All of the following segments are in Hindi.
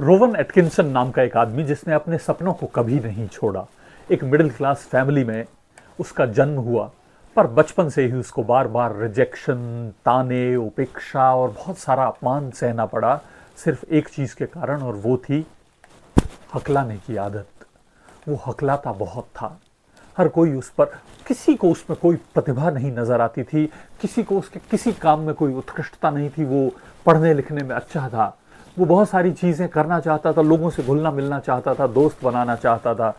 रोवन एटकिंसन नाम का एक आदमी जिसने अपने सपनों को कभी नहीं छोड़ा। एक मिडिल क्लास फैमिली में उसका जन्म हुआ, पर बचपन से ही उसको बार बार रिजेक्शन, ताने, उपेक्षा और बहुत सारा अपमान सहना पड़ा, सिर्फ एक चीज़ के कारण, और वो थी हकलाने की आदत। वो हकलाता बहुत था। हर कोई उस पर, किसी को उसमें कोई प्रतिभा नहीं नजर आती थी, किसी को उसके किसी काम में कोई उत्कृष्टता नहीं थी। वो पढ़ने लिखने में अच्छा था, वो बहुत सारी चीज़ें करना चाहता था, लोगों से घुलना मिलना चाहता था, दोस्त बनाना चाहता था,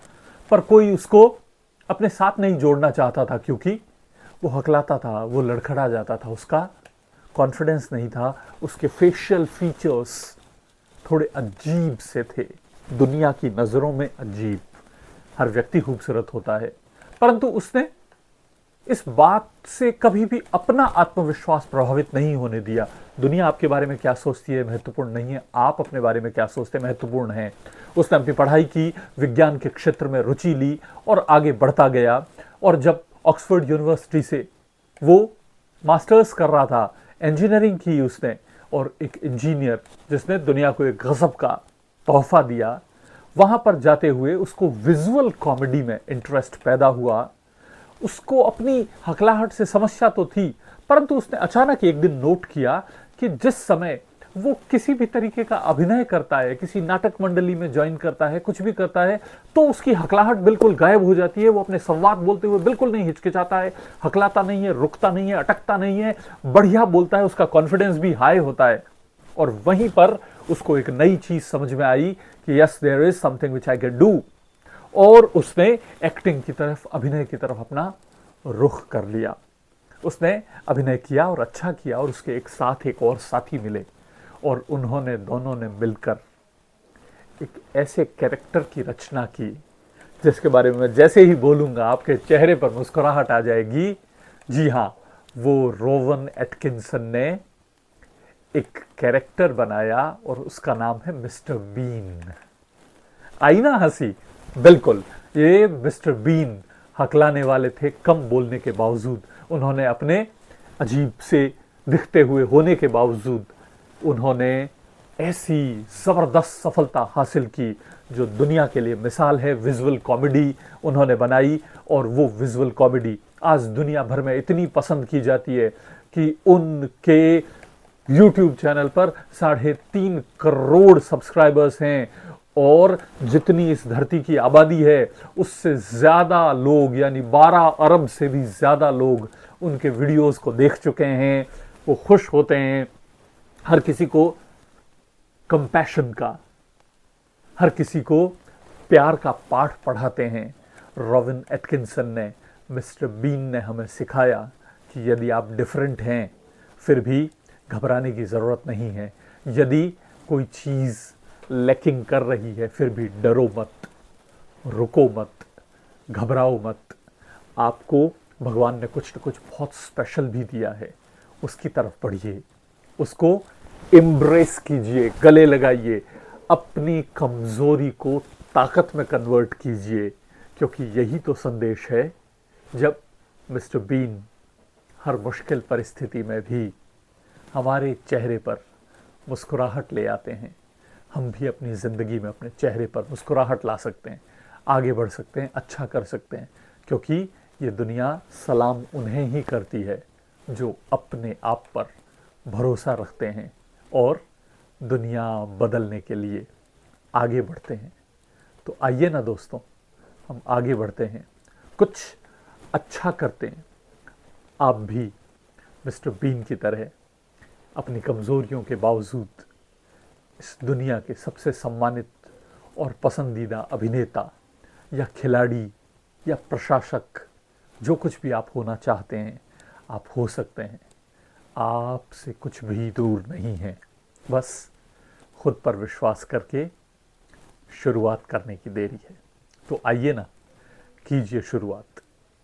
पर कोई उसको अपने साथ नहीं जोड़ना चाहता था, क्योंकि वो हकलाता था, वो लड़खड़ा जाता था, उसका कॉन्फिडेंस नहीं था, उसके फेशियल फीचर्स थोड़े अजीब से थे, दुनिया की नज़रों में अजीब। हर व्यक्ति खूबसूरत होता है, परंतु उसने इस बात से कभी भी अपना आत्मविश्वास प्रभावित नहीं होने दिया। दुनिया आपके बारे में क्या सोचती है महत्वपूर्ण नहीं है, आप अपने बारे में क्या सोचते हैं महत्वपूर्ण है। उसने अपनी पढ़ाई की, विज्ञान के क्षेत्र में रुचि ली और आगे बढ़ता गया। और जब ऑक्सफोर्ड यूनिवर्सिटी से वो मास्टर्स कर रहा था, इंजीनियरिंग की उसने, और एक इंजीनियर जिसने दुनिया को एक गजब का तोहफा दिया, वहां पर जाते हुए उसको विजुअल कॉमेडी में इंटरेस्ट पैदा हुआ। उसको अपनी हकलाहट से समस्या तो थी, परंतु उसने अचानक एक दिन नोट किया कि जिस समय वो किसी भी तरीके का अभिनय करता है, किसी नाटक मंडली में ज्वाइन करता है, कुछ भी करता है, तो उसकी हकलाहट बिल्कुल गायब हो जाती है। वो अपने संवाद बोलते हुए बिल्कुल नहीं हिचकिचाता है, हकलाता नहीं है, रुकता नहीं है, अटकता नहीं है, बढ़िया बोलता है, उसका कॉन्फिडेंस भी हाई होता है। और वहीं पर उसको एक नई चीज समझ में आई कि yes, there is something which I can do, और उसने एक्टिंग की तरफ, अभिनय की तरफ अपना रुख कर लिया। उसने अभिनय किया और अच्छा किया, और उसके एक साथ एक और साथी मिले, और उन्होंने दोनों ने मिलकर एक ऐसे कैरेक्टर की रचना की जिसके बारे में मैं जैसे ही बोलूंगा आपके चेहरे पर मुस्कुराहट आ जाएगी। जी हाँ, वो रोवन एटकिंसन ने एक कैरेक्टर बनाया और उसका नाम है मिस्टर बीन। आई ना हंसी? बिल्कुल, ये मिस्टर बीन हकलाने वाले थे, कम बोलने के बावजूद। उन्होंने अपने अजीब से दिखते हुए होने के बावजूद उन्होंने ऐसी जबरदस्त सफलता हासिल की जो दुनिया के लिए मिसाल है। विजुअल कॉमेडी उन्होंने बनाई, और वो विजुअल कॉमेडी आज दुनिया भर में इतनी पसंद की जाती है कि उनके YouTube चैनल पर 3.5 करोड़ सब्सक्राइबर्स हैं, और जितनी इस धरती की आबादी है उससे ज्यादा लोग, यानी 12 अरब से भी ज्यादा लोग उनके वीडियोस को देख चुके हैं। वो खुश होते हैं, हर किसी को कंपैशन का, हर किसी को प्यार का पाठ पढ़ाते हैं। रोवन एटकिंसन ने, मिस्टर बीन ने हमें सिखाया कि यदि आप डिफरेंट हैं फिर भी घबराने की ज़रूरत नहीं है। यदि कोई चीज़ लैकिंग कर रही है फिर भी डरो मत, रुको मत, घबराओ मत। आपको भगवान ने कुछ न कुछ बहुत स्पेशल भी दिया है, उसकी तरफ बढ़िए, उसको एम्ब्रेस कीजिए, गले लगाइए, अपनी कमज़ोरी को ताकत में कन्वर्ट कीजिए, क्योंकि यही तो संदेश है। जब मिस्टर बीन हर मुश्किल परिस्थिति में भी हमारे चेहरे पर मुस्कुराहट ले आते हैं, हम भी अपनी ज़िंदगी में अपने चेहरे पर मुस्कुराहट ला सकते हैं, आगे बढ़ सकते हैं, अच्छा कर सकते हैं, क्योंकि ये दुनिया सलाम उन्हें ही करती है जो अपने आप पर भरोसा रखते हैं और दुनिया बदलने के लिए आगे बढ़ते हैं। तो आइए ना दोस्तों, हम आगे बढ़ते हैं, कुछ अच्छा करते हैं। आप भी मिस्टर बीन की तरह अपनी कमज़ोरियों के बावजूद इस दुनिया के सबसे सम्मानित और पसंदीदा अभिनेता या खिलाड़ी या प्रशासक, जो कुछ भी आप होना चाहते हैं, आप हो सकते हैं। आपसे कुछ भी दूर नहीं है, बस खुद पर विश्वास करके शुरुआत करने की देरी है। तो आइए ना, कीजिए शुरुआत।